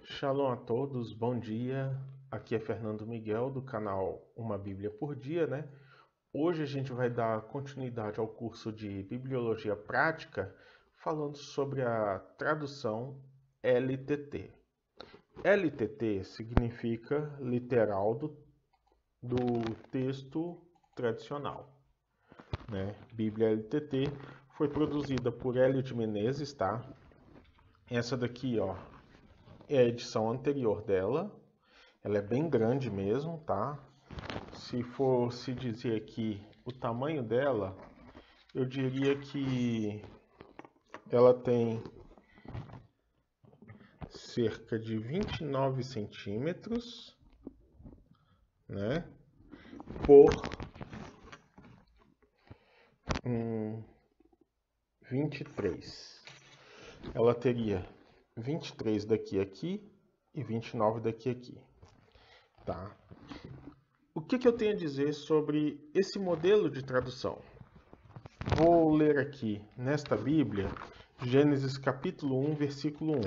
Shalom a todos, bom dia. Aqui é Fernando Miguel do canal Uma Bíblia por Dia, né? Hoje a gente vai dar continuidade ao curso de Bibliologia Prática, falando sobre a tradução LTT. LTT significa literal do texto tradicional, né? Bíblia LTT foi produzida por Hélio de Menezes, tá? Essa daqui, ó, é a edição anterior dela. Ela é bem grande mesmo, tá? Se for se dizer aqui o tamanho dela, eu diria que ela tem cerca de 29 centímetros, né? Por 23. Ela teria 23 daqui a aqui e 29 daqui a aqui, tá? O que eu tenho a dizer sobre esse modelo de tradução? Vou ler aqui nesta Bíblia, Gênesis capítulo 1, versículo 1,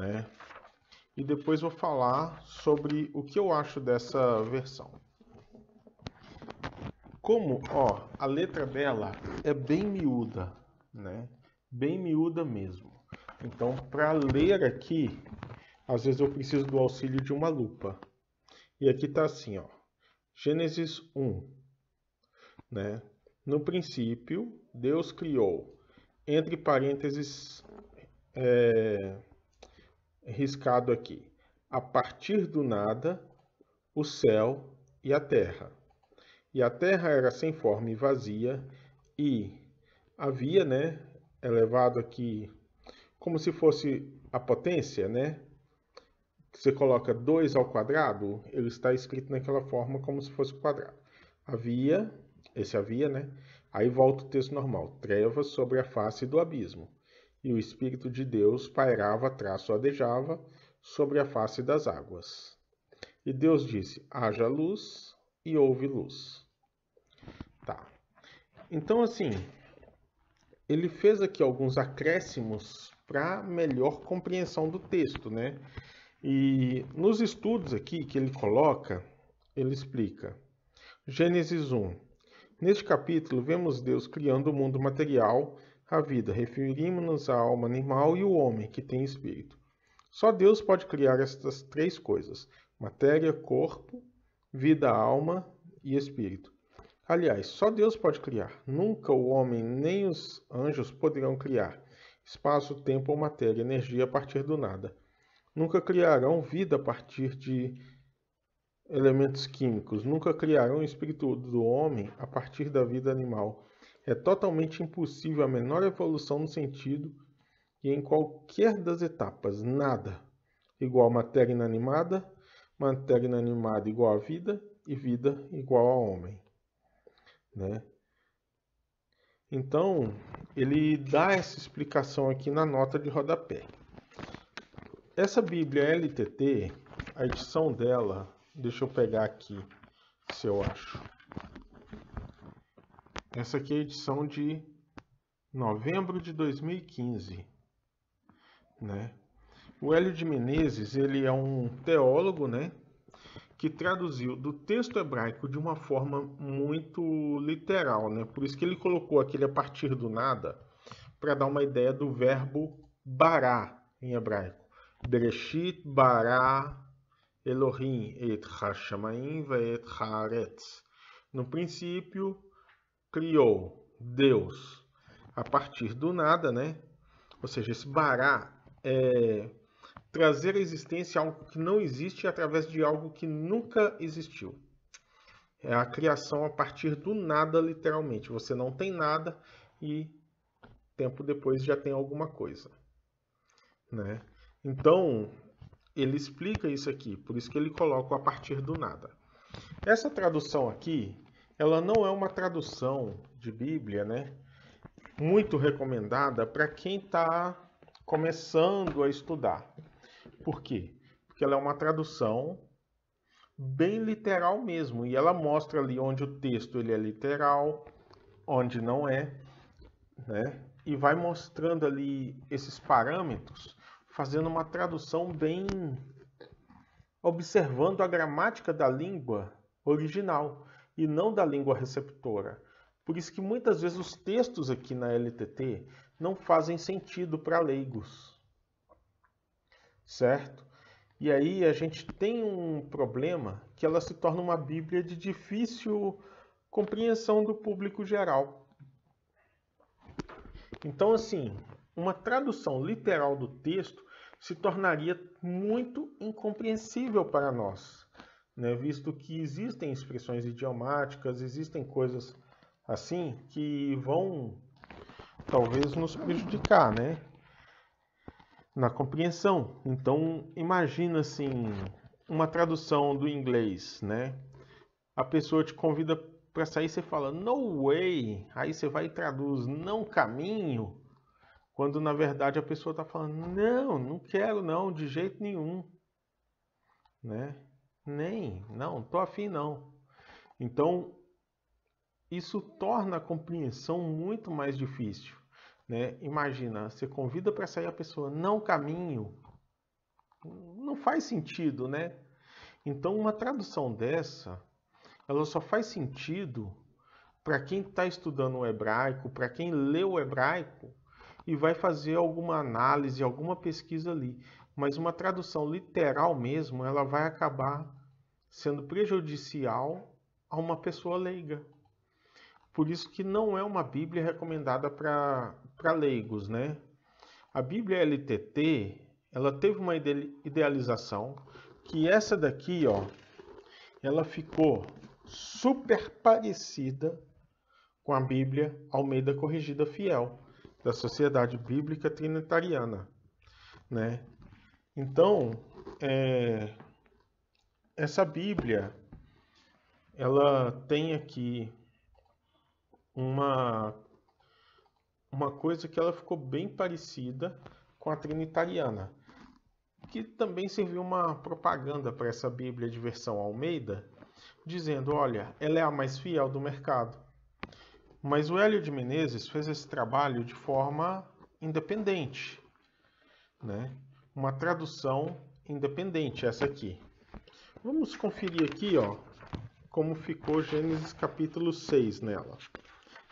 né? E depois vou falar sobre o que eu acho dessa versão. Como, ó, a letra dela é bem miúda, né? Bem miúda mesmo. Então, para ler aqui, às vezes eu preciso do auxílio de uma lupa. E aqui está assim, ó. Gênesis 1, né? No princípio, Deus criou, entre parênteses, riscado aqui, a partir do nada, o céu e a terra. E a terra era sem forma e vazia, e havia, né, elevado aqui, como se fosse a potência, né? Você coloca 2 ao quadrado, ele está escrito naquela forma como se fosse quadrado. Havia, esse havia, né? Aí volta o texto normal. Trevas sobre a face do abismo. E o Espírito de Deus pairava, traçoadejava sobre a face das águas. E Deus disse, haja luz, e houve luz. Tá. Então, assim, ele fez aqui alguns acréscimos para melhor compreensão do texto, né? E nos estudos aqui que ele coloca, ele explica. Gênesis 1. Neste capítulo, vemos Deus criando o mundo material, a vida. Referimos-nos à alma animal e o homem, que tem espírito. Só Deus pode criar estas três coisas: matéria, corpo, vida, alma e espírito. Aliás, só Deus pode criar. Nunca o homem nem os anjos poderão criar espaço, tempo ou matéria, energia a partir do nada. Nunca criarão vida a partir de elementos químicos. Nunca criarão o espírito do homem a partir da vida animal. É totalmente impossível a menor evolução no sentido e em qualquer das etapas. Nada igual matéria inanimada igual a vida e vida igual a homem, né? Então, ele dá essa explicação aqui na nota de rodapé. Essa Bíblia LTT, a edição dela, deixa eu pegar aqui, se eu acho. Essa aqui é a edição de novembro de 2015, né? O Hélio de Menezes, ele é um teólogo, né, que traduziu do texto hebraico de uma forma muito literal, né? Por isso que ele colocou aquele a partir do nada, para dar uma ideia do verbo bará em hebraico. Bereshit bara Elohim et hashamayim ve'et haaretz. No princípio, criou Deus a partir do nada, né? Ou seja, esse bará é trazer à existência algo que não existe através de algo que nunca existiu. É a criação a partir do nada, literalmente. Você não tem nada e tempo depois já tem alguma coisa, né? Então, ele explica isso aqui, por isso que ele coloca a partir do nada. Essa tradução aqui, ela não é uma tradução de Bíblia, né, muito recomendada para quem está começando a estudar. Por quê? Porque ela é uma tradução bem literal mesmo, e ela mostra ali onde o texto ele é literal, onde não é, né? E vai mostrando ali esses parâmetros, fazendo uma tradução bem observando a gramática da língua original e não da língua receptora. Por isso que muitas vezes os textos aqui na LTT não fazem sentido para leigos, certo? E aí a gente tem um problema que ela se torna uma Bíblia de difícil compreensão do público geral. Então, assim, uma tradução literal do texto se tornaria muito incompreensível para nós, né? Visto que existem expressões idiomáticas, existem coisas assim que vão talvez nos prejudicar, né, na compreensão. Então, imagina assim, uma tradução do inglês, né? A pessoa te convida para sair, você fala no way, aí você vai e traduz não caminho, quando na verdade a pessoa está falando não, não quero não, de jeito nenhum, né? Não, tô afim não. Então, isso torna a compreensão muito mais difícil, né? Imagina, você convida para sair a pessoa não caminho, não faz sentido, né? Então, uma tradução dessa, ela só faz sentido para quem está estudando o hebraico, para quem lê o hebraico e vai fazer alguma análise, alguma pesquisa ali. Mas uma tradução literal mesmo, ela vai acabar sendo prejudicial a uma pessoa leiga. Por isso que não é uma Bíblia recomendada para leigos, né? A Bíblia LTT, ela teve uma idealização que essa daqui, ó, ela ficou super parecida com a Bíblia Almeida Corrigida Fiel, da Sociedade Bíblica Trinitariana, né? Então, essa Bíblia, ela tem aqui uma coisa que ela ficou bem parecida com a Trinitariana, que também serviu uma propaganda para essa Bíblia de versão Almeida, dizendo, olha, ela é a mais fiel do mercado. Mas o Hélio de Menezes fez esse trabalho de forma independente, né? Uma tradução independente, essa aqui. Vamos conferir aqui, ó, como ficou Gênesis capítulo 6 nela.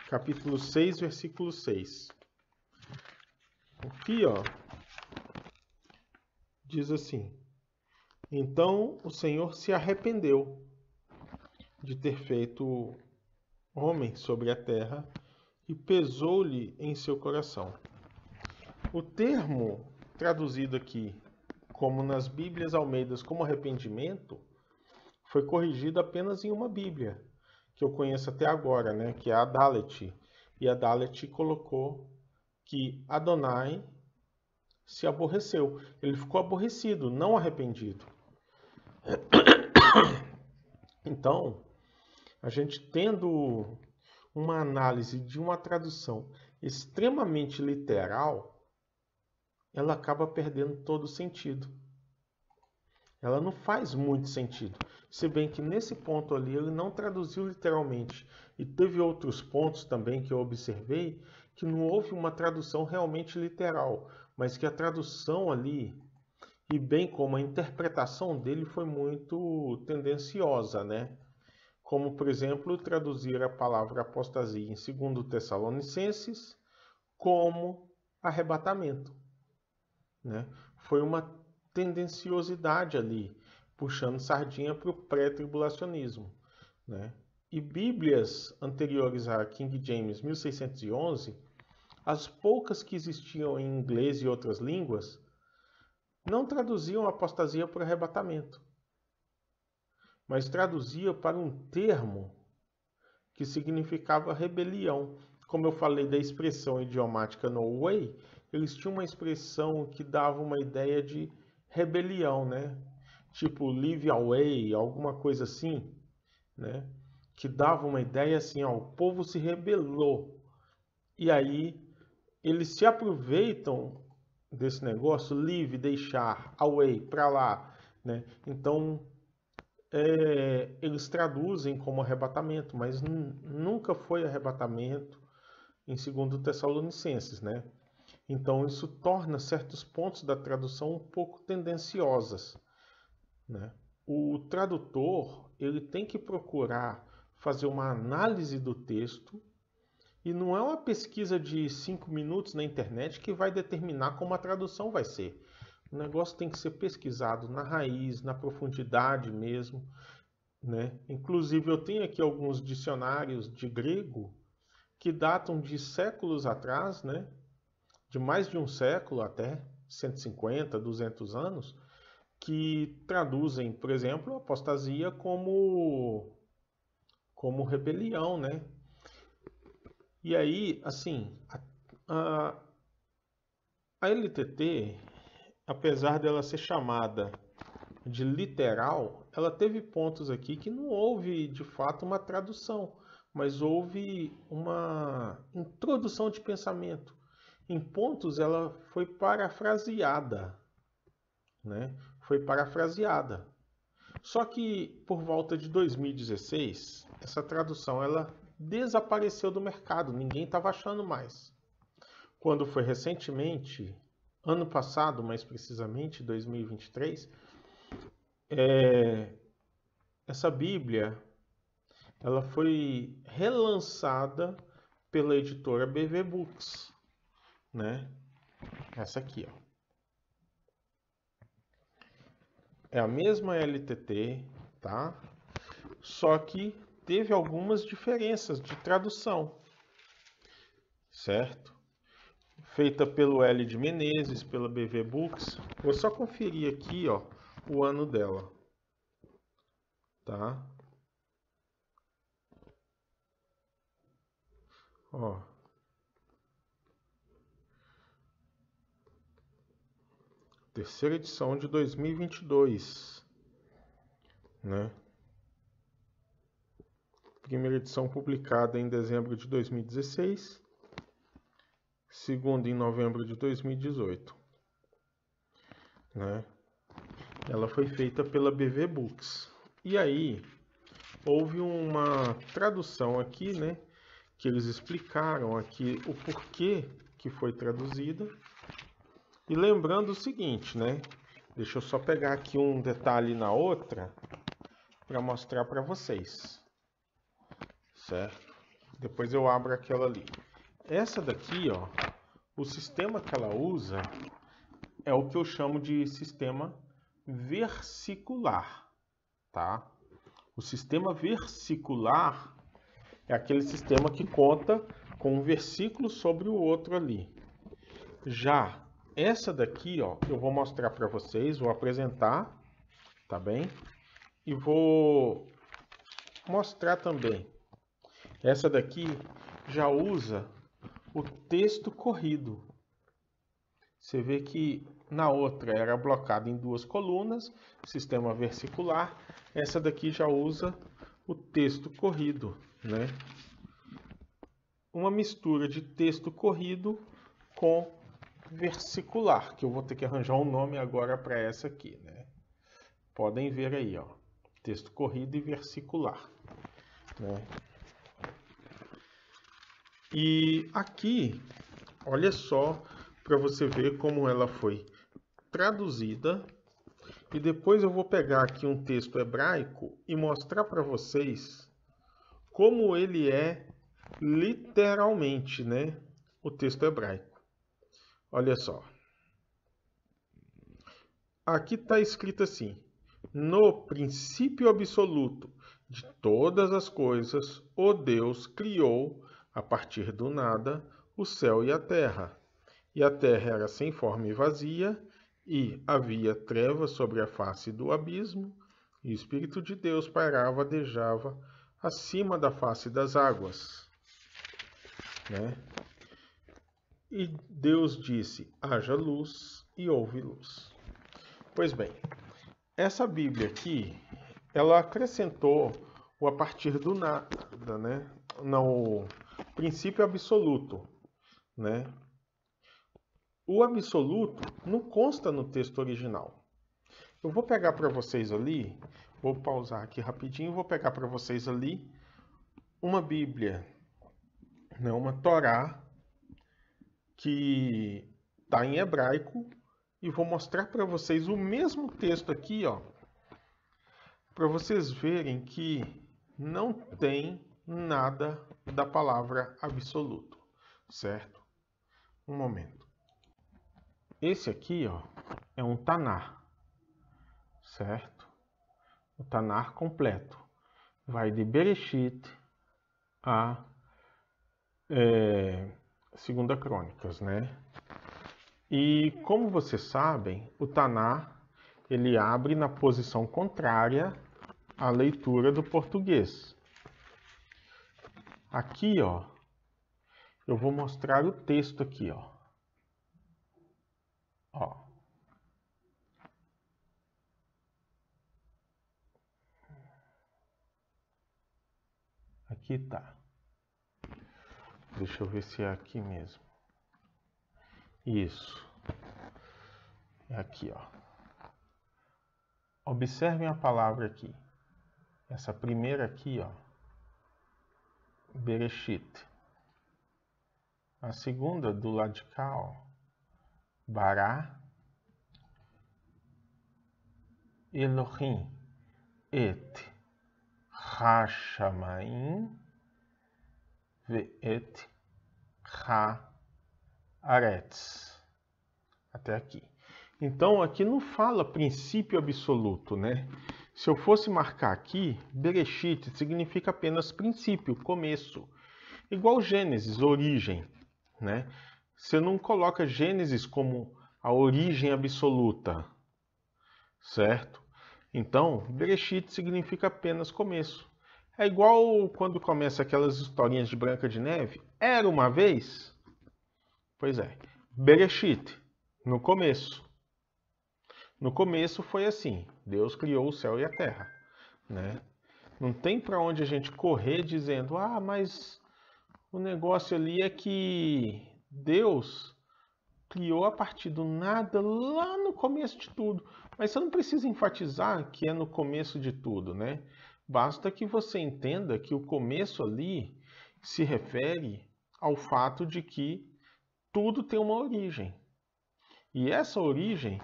Capítulo 6, versículo 6. Aqui, ó, diz assim: então o Senhor se arrependeu de ter feito homem sobre a terra e pesou-lhe em seu coração. O termo traduzido aqui, como nas Bíblias Almeidas, como arrependimento, foi corrigido apenas em uma Bíblia, que eu conheço até agora, né, que é a Dalet. E a Dalet colocou que Adonai se aborreceu. Ele ficou aborrecido, não arrependido. Então, a gente tendo uma análise de uma tradução extremamente literal, ela acaba perdendo todo o sentido. Ela não faz muito sentido. Se bem que nesse ponto ali ele não traduziu literalmente. E teve outros pontos também que eu observei que não houve uma tradução realmente literal, mas que a tradução ali, e bem como a interpretação dele, foi muito tendenciosa, né? Como, por exemplo, traduzir a palavra apostasia em 2 Tessalonicenses como arrebatamento, né? Foi uma tendenciosidade ali, puxando sardinha para o pré-tribulacionismo, né? E Bíblias anteriores a King James 1611, as poucas que existiam em inglês e outras línguas, não traduziam apostasia por arrebatamento, mas traduzia para um termo que significava rebelião. Como eu falei da expressão idiomática no way, eles tinham uma expressão que dava uma ideia de rebelião, né? Tipo live away, alguma coisa assim, né? que dava uma ideia assim, ó, o povo se rebelou. E aí eles se aproveitam desse negócio, leave, deixar, away, para lá, né? Então eles traduzem como arrebatamento, mas nunca foi arrebatamento em 2 Tessalonicenses, né? Então isso torna certos pontos da tradução um pouco tendenciosas, né? O tradutor ele tem que procurar fazer uma análise do texto e não é uma pesquisa de 5 minutos na internet que vai determinar como a tradução vai ser. O negócio tem que ser pesquisado na raiz, na profundidade mesmo, né? Inclusive eu tenho aqui alguns dicionários de grego que datam de séculos atrás, né? De mais de um século até, 150, 200 anos, que traduzem, por exemplo, apostasia como rebelião, né? E aí, assim, a LTT, apesar dela ser chamada de literal, ela teve pontos aqui que não houve, de fato, uma tradução, mas houve uma introdução de pensamento. Em pontos, ela foi parafraseada, né? Foi parafraseada. Só que, por volta de 2016, essa tradução ela desapareceu do mercado, ninguém estava achando mais. Quando foi recentemente, ano passado, mais precisamente, 2023, essa Bíblia ela foi relançada pela editora BV Books, né? Essa aqui, ó. É a mesma LTT, tá? Só que teve algumas diferenças de tradução, certo? Feita pelo L de Menezes, pela BV Books. Vou só conferir aqui, ó, o ano dela, tá? Ó. Terceira edição de 2022, né? Primeira edição publicada em dezembro de 2016, segunda em novembro de 2018, né? Ela foi feita pela BV Books. E aí, houve uma tradução aqui, né? Que eles explicaram aqui o porquê que foi traduzida. E lembrando o seguinte, né? Deixa eu só pegar aqui um detalhe na outra para mostrar para vocês, certo? Depois eu abro aquela ali. Essa daqui, ó, o sistema que ela usa é o que eu chamo de sistema versicular, tá? O sistema versicular é aquele sistema que conta com um versículo sobre o outro ali. Já essa daqui, ó, eu vou mostrar para vocês, vou apresentar, tá bem? E vou mostrar também. Essa daqui já usa o texto corrido. Você vê que na outra era blocado em 2 colunas, sistema versicular. Essa daqui já usa o texto corrido, né? Uma mistura de texto corrido com versicular, que eu vou ter que arranjar um nome agora para essa aqui, né? Podem ver aí, ó, texto corrido e versicular, né? E aqui, olha só, para você ver como ela foi traduzida. E depois eu vou pegar aqui um texto hebraico e mostrar para vocês como ele é literalmente, né? O texto hebraico. Olha só. Aqui está escrito assim: no princípio absoluto de todas as coisas, o Deus criou, a partir do nada, o céu e a terra. E a terra era sem forma e vazia, e havia trevas sobre a face do abismo, e o Espírito de Deus pairava, adejava acima da face das águas, né? E Deus disse: haja luz, e houve luz. Pois bem, essa Bíblia aqui, ela acrescentou o a partir do nada, né? Não, o princípio absoluto, né? O absoluto não consta no texto original. Eu vou pegar para vocês ali, vou pausar aqui rapidinho, vou pegar para vocês ali uma Bíblia, né? Uma Torá que está em hebraico e vou mostrar para vocês o mesmo texto aqui, ó, para vocês verem que não tem nada da palavra absoluto, certo? Um momento. Esse aqui, ó, é um Tanar, certo? O Tanar completo. Vai de Bereshit a Segunda Crônicas, né? E como vocês sabem, o Tanar ele abre na posição contrária à leitura do português. Aqui, ó, eu vou mostrar o texto aqui, ó. Ó. Aqui tá. Deixa eu ver se é aqui mesmo. Isso. É aqui, ó. Observem a palavra aqui. Essa primeira aqui, ó. Bereshit. A segunda do lado de cá, ó. Bará. Elohim. Et. Hashamayim. Ve'et. Haaretz. Até aqui. Então, aqui não fala princípio absoluto, né? Se eu fosse marcar aqui, Bereshit significa apenas princípio, começo. Igual Gênesis, origem, né? Você não coloca Gênesis como a origem absoluta, certo? Então, Bereshit significa apenas começo. É igual quando começa aquelas historinhas de Branca de Neve. Era uma vez? Pois é. Bereshit, no começo. No começo foi assim, Deus criou o céu e a terra, né? Não tem para onde a gente correr dizendo, ah, mas o negócio ali é que Deus criou a partir do nada lá no começo de tudo. Mas você não precisa enfatizar que é no começo de tudo, né? Basta que você entenda que o começo ali se refere ao fato de que tudo tem uma origem. E essa origem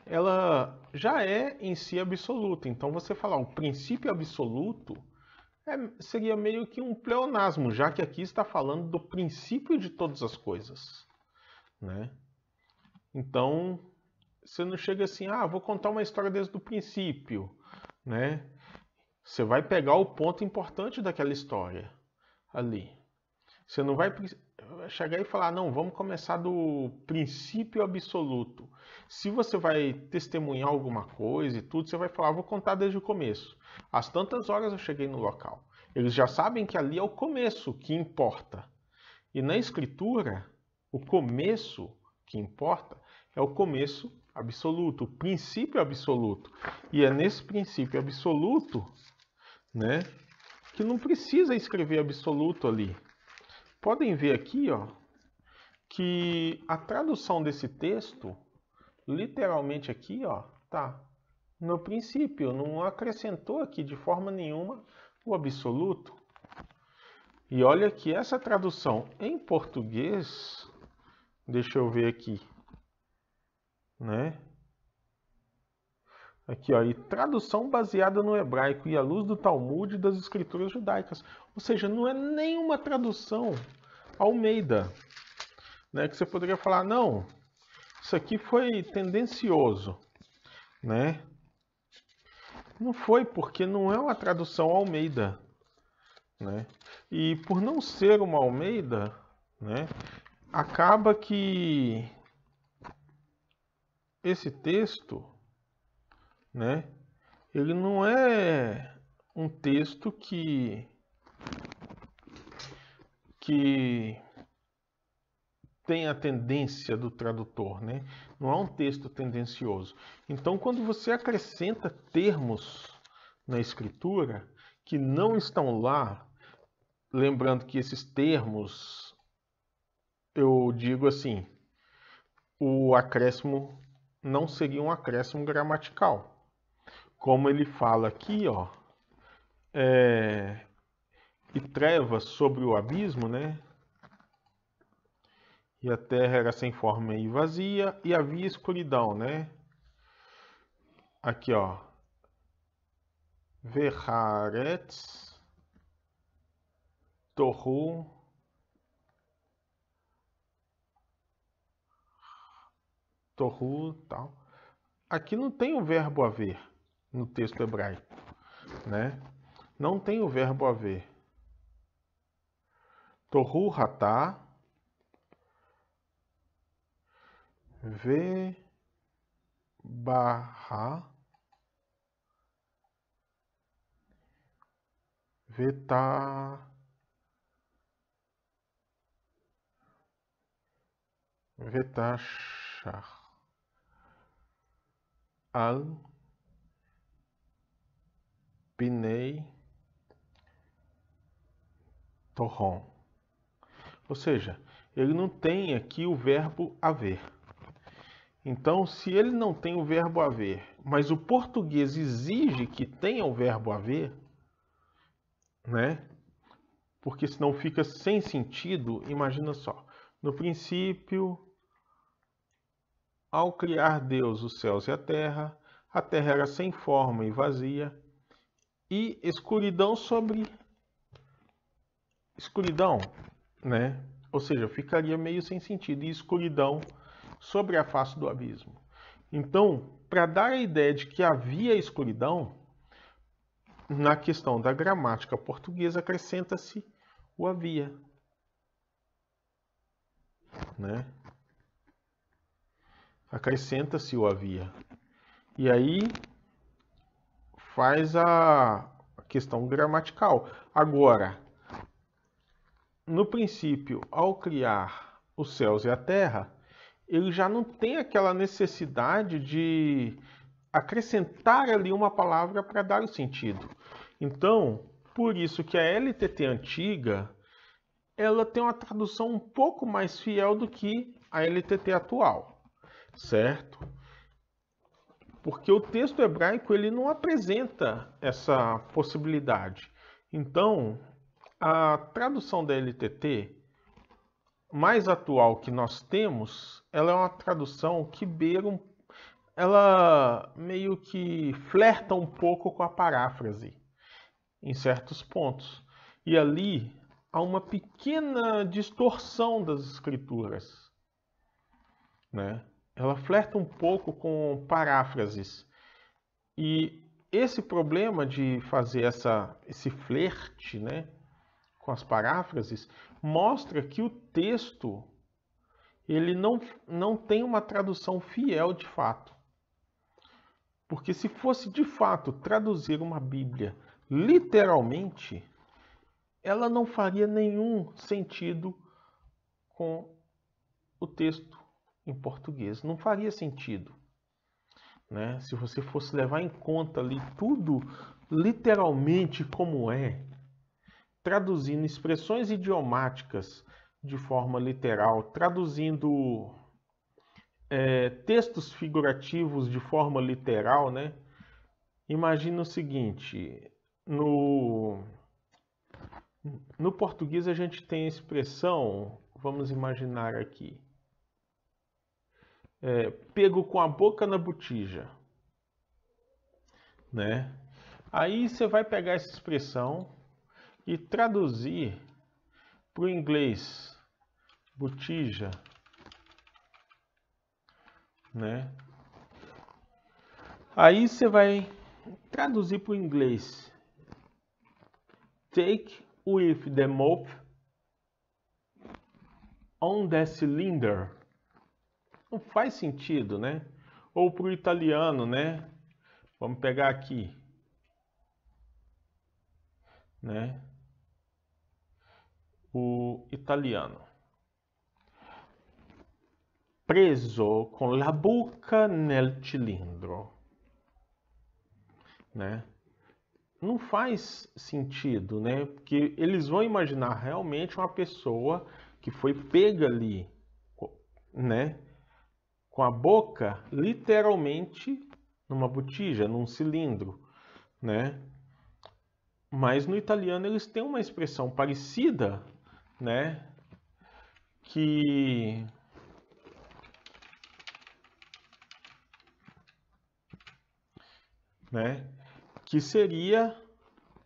ela já é em si absoluta. Então, você falar o princípio absoluto seria meio que um pleonasmo, já que aqui está falando do princípio de todas as coisas, né? Então, você não chega assim, ah, vou contar uma história desde o princípio, né? Você vai pegar o ponto importante daquela história ali. Você não vai chegar e falar, não, vamos começar do princípio absoluto. Se você vai testemunhar alguma coisa e tudo, você vai falar, vou contar desde o começo. Às tantas horas eu cheguei no local. Eles já sabem que ali é o começo que importa. E na escritura, o começo que importa é o começo absoluto, o princípio absoluto. E é nesse princípio absoluto, né, que não precisa escrever absoluto ali. Podem ver aqui, ó, que a tradução desse texto, literalmente aqui, ó, tá no princípio, não acrescentou aqui de forma nenhuma o absoluto. E olha que essa tradução em português, deixa eu ver aqui, né? Aqui, ó, e tradução baseada no hebraico e à luz do Talmud e das escrituras judaicas. Ou seja, não é nenhuma tradução Almeida, né? Que você poderia falar, não, isso aqui foi tendencioso, né? Não foi, porque não é uma tradução Almeida, né? E por não ser uma Almeida, né, acaba que esse texto, né, ele não é um texto que tem a tendência do tradutor, né? Não é um texto tendencioso. Então, quando você acrescenta termos na escritura que não estão lá, lembrando que esses termos, eu digo assim, o acréscimo não seria um acréscimo gramatical. Como ele fala aqui, ó, e trevas sobre o abismo, né? E a terra era sem forma e vazia, e havia escuridão, né? Aqui, ó. Verharetz, Tohu, tal. Aqui não tem o verbo haver no texto hebraico, né? Não tem o verbo haver. Tohu ratá, ve barra, vetá, vetachar, al, pinei, torron. Ou seja, ele não tem aqui o verbo haver. Então, se ele não tem o verbo haver, mas o português exige que tenha o verbo haver, né? Porque senão fica sem sentido. Imagina só. No princípio, ao criar Deus os céus e a terra era sem forma e vazia, e escuridão sobre escuridão, né? Ou seja, ficaria meio sem sentido. E escuridão sobre a face do abismo. Então, para dar a ideia de que havia escuridão, na questão da gramática portuguesa acrescenta-se o havia, né? Acrescenta-se o havia. E aí faz a questão gramatical. Agora, no princípio, ao criar os céus e a terra, ele já não tem aquela necessidade de acrescentar ali uma palavra para dar o sentido. Então, por isso que a LTT antiga, ela tem uma tradução um pouco mais fiel do que a LTT atual, certo? Porque o texto hebraico ele não apresenta essa possibilidade. Então, a tradução da LTT mais atual que nós temos, ela é uma tradução que beira ela meio que flerta um pouco com a paráfrase em certos pontos. E ali há uma pequena distorção das escrituras, né? Ela flerta um pouco com paráfrases. E esse problema de fazer esse flerte, né, com as paráfrases mostra que o texto ele não tem uma tradução fiel de fato. Porque se fosse de fato traduzir uma Bíblia literalmente, ela não faria nenhum sentido com o texto em português. Não faria sentido, né? Se você fosse levar em conta ali tudo literalmente como é, traduzindo expressões idiomáticas de forma literal, traduzindo textos figurativos de forma literal, né? Imagina o seguinte, no português a gente tem a expressão, vamos imaginar aqui, pego com a boca na botija, né? Aí você vai pegar essa expressão e traduzir para o inglês, botija, né? Aí você vai traduzir para o inglês, take with the mouth on the cylinder. Não faz sentido, né? Ou para o italiano, né? Vamos pegar aqui, né? O italiano. Preso con la bocca nel cilindro, né? não faz sentido, né? Porque eles vão imaginar realmente uma pessoa que foi pega ali, né? Com a boca literalmente numa botija, num cilindro, né? Mas no italiano eles têm uma expressão parecida, né? Que seria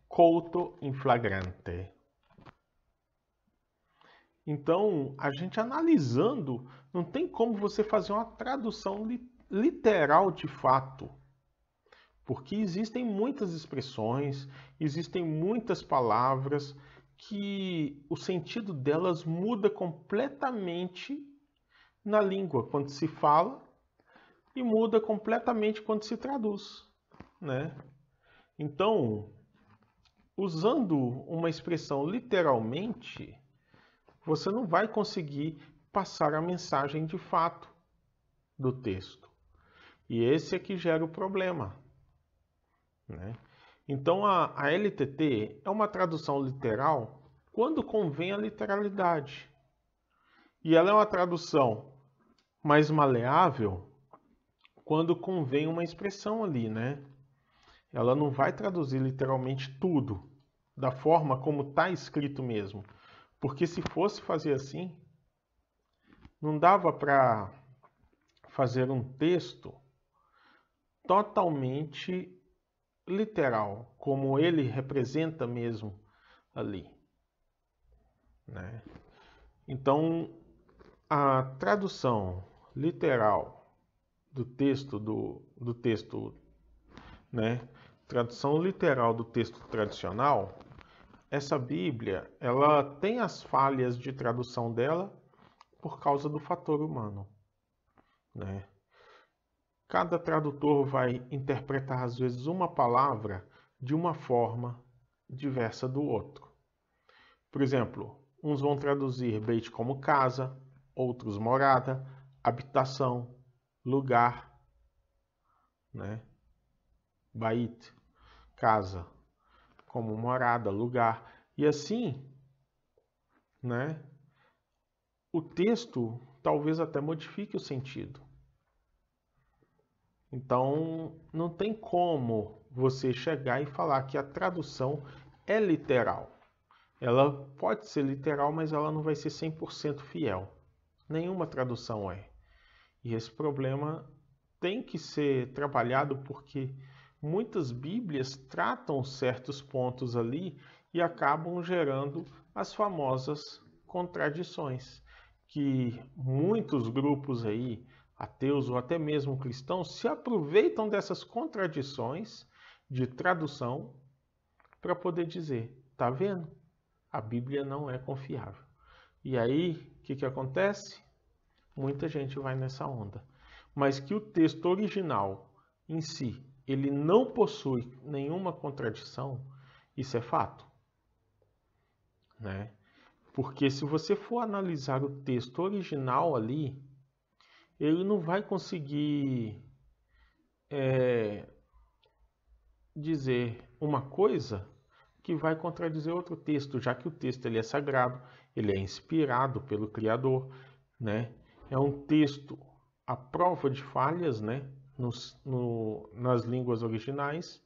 colto in flagrante. Então, a gente analisando, não tem como você fazer uma tradução literal de fato. Porque existem muitas expressões, existem muitas palavras que o sentido delas muda completamente na língua quando se fala e muda completamente quando se traduz, né? Então, usando uma expressão literalmente, você não vai conseguir passar a mensagem de fato do texto. E esse é que gera o problema, né? Então, a LTT é uma tradução literal quando convém a literalidade. E ela é uma tradução mais maleável quando convém uma expressão ali, né? Ela não vai traduzir literalmente tudo da forma como está escrito mesmo. Porque se fosse fazer assim, não dava para fazer um texto totalmente literal, como ele representa mesmo ali, né? Então, a tradução literal do texto, né? Tradução literal do texto tradicional, essa Bíblia, ela tem as falhas de tradução dela por causa do fator humano, né? Cada tradutor vai interpretar às vezes uma palavra de uma forma diversa do outro. Por exemplo, uns vão traduzir Beit como casa, outros morada, habitação, lugar, né? Bait, casa, como morada, lugar. E assim, né? O texto talvez até modifique o sentido. Então, não tem como você chegar e falar que a tradução é literal. Ela pode ser literal, mas ela não vai ser 100% fiel. Nenhuma tradução é. E esse problema tem que ser trabalhado porque muitas Bíblias tratam certos pontos ali e acabam gerando as famosas contradições, que muitos grupos aí, ateus ou até mesmo cristãos, se aproveitam dessas contradições de tradução para poder dizer, tá vendo? A Bíblia não é confiável. E aí, o que acontece? Muita gente vai nessa onda. Mas que o texto original em si, ele não possui nenhuma contradição, isso é fato, né? Porque se você for analisar o texto original ali, ele não vai conseguir dizer uma coisa que vai contradizer outro texto, já que o texto ele é sagrado, ele é inspirado pelo Criador, né? É um texto à prova de falhas, né? Nas línguas originais,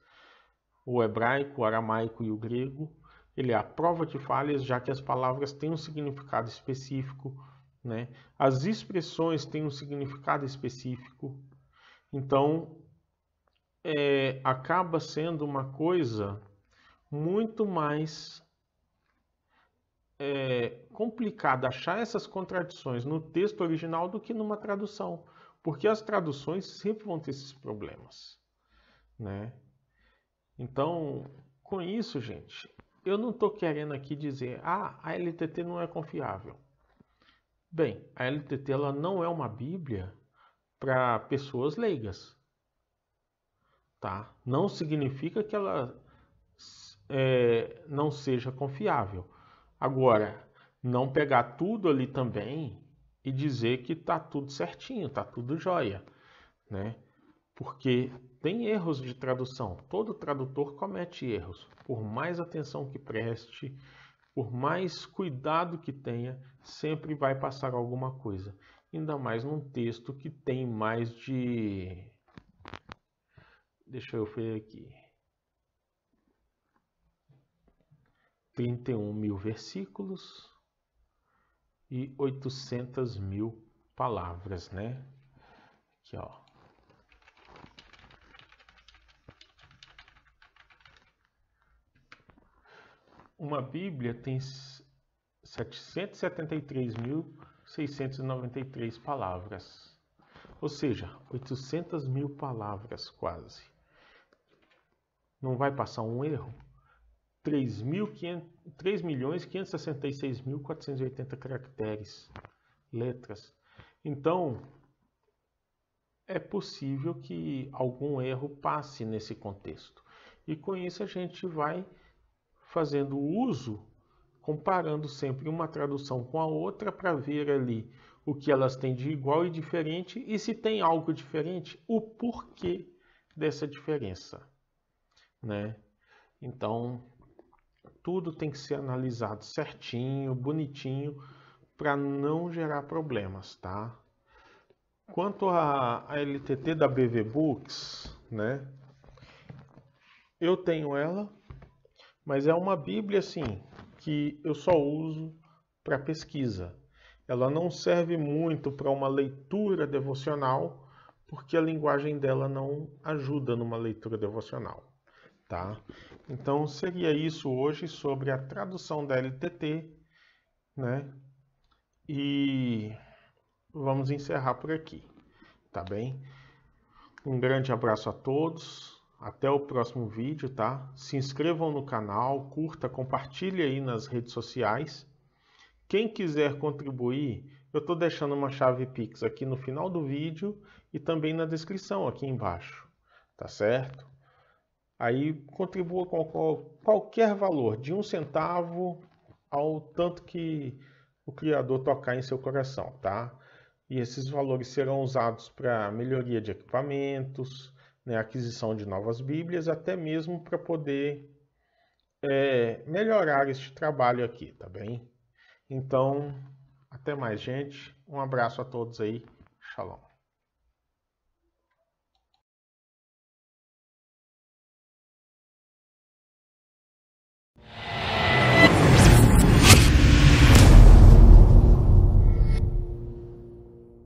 o hebraico, o aramaico e o grego, ele é à prova de falhas, já que as palavras têm um significado específico, né? As expressões têm um significado específico. Então, acaba sendo uma coisa muito mais complicada achar essas contradições no texto original do que numa tradução, porque as traduções sempre vão ter esses problemas, né? Então, com isso, gente, eu não estou querendo aqui dizer, a LTT não é confiável. Bem, a LTT ela não é uma Bíblia para pessoas leigas, tá? Não significa que ela não seja confiável. Agora, não pegar tudo ali também e dizer que está tudo certinho, está tudo jóia, né? porque tem erros de tradução. Todo tradutor comete erros. Por mais atenção que preste, por mais cuidado que tenha, sempre vai passar alguma coisa. Ainda mais num texto que tem mais de... Deixa eu ver aqui. 31 mil versículos e 800 mil palavras, né? Aqui, ó. Uma Bíblia tem 773.693 palavras, ou seja, 800 mil palavras quase. Não vai passar um erro? 3.566.480 caracteres, letras. Então, é possível que algum erro passe nesse contexto. E com isso a gente vai fazendo uso, comparando sempre uma tradução com a outra para ver ali o que elas têm de igual e diferente e se tem algo diferente, o porquê dessa diferença, né? Então, tudo tem que ser analisado certinho, bonitinho, para não gerar problemas, tá? Quanto à LTT da BV Books, né? Eu tenho ela, mas é uma Bíblia assim que eu só uso para pesquisa. Ela não serve muito para uma leitura devocional, porque a linguagem dela não ajuda numa leitura devocional, tá? Então seria isso hoje sobre a tradução da LTT, né? E vamos encerrar por aqui, tá bem? Um grande abraço a todos. Até o próximo vídeo, tá? Se inscrevam no canal, curta, compartilhe aí nas redes sociais. Quem quiser contribuir, eu estou deixando uma chave Pix aqui no final do vídeo e também na descrição aqui embaixo, tá certo? Aí contribua com qualquer valor, de 1 centavo ao tanto que o Criador tocar em seu coração, tá? E esses valores serão usados para melhoria de equipamentos, né, aquisição de novas Bíblias, até mesmo para poder melhorar este trabalho aqui, tá bem? Então, até mais, gente. Um abraço a todos aí. Shalom.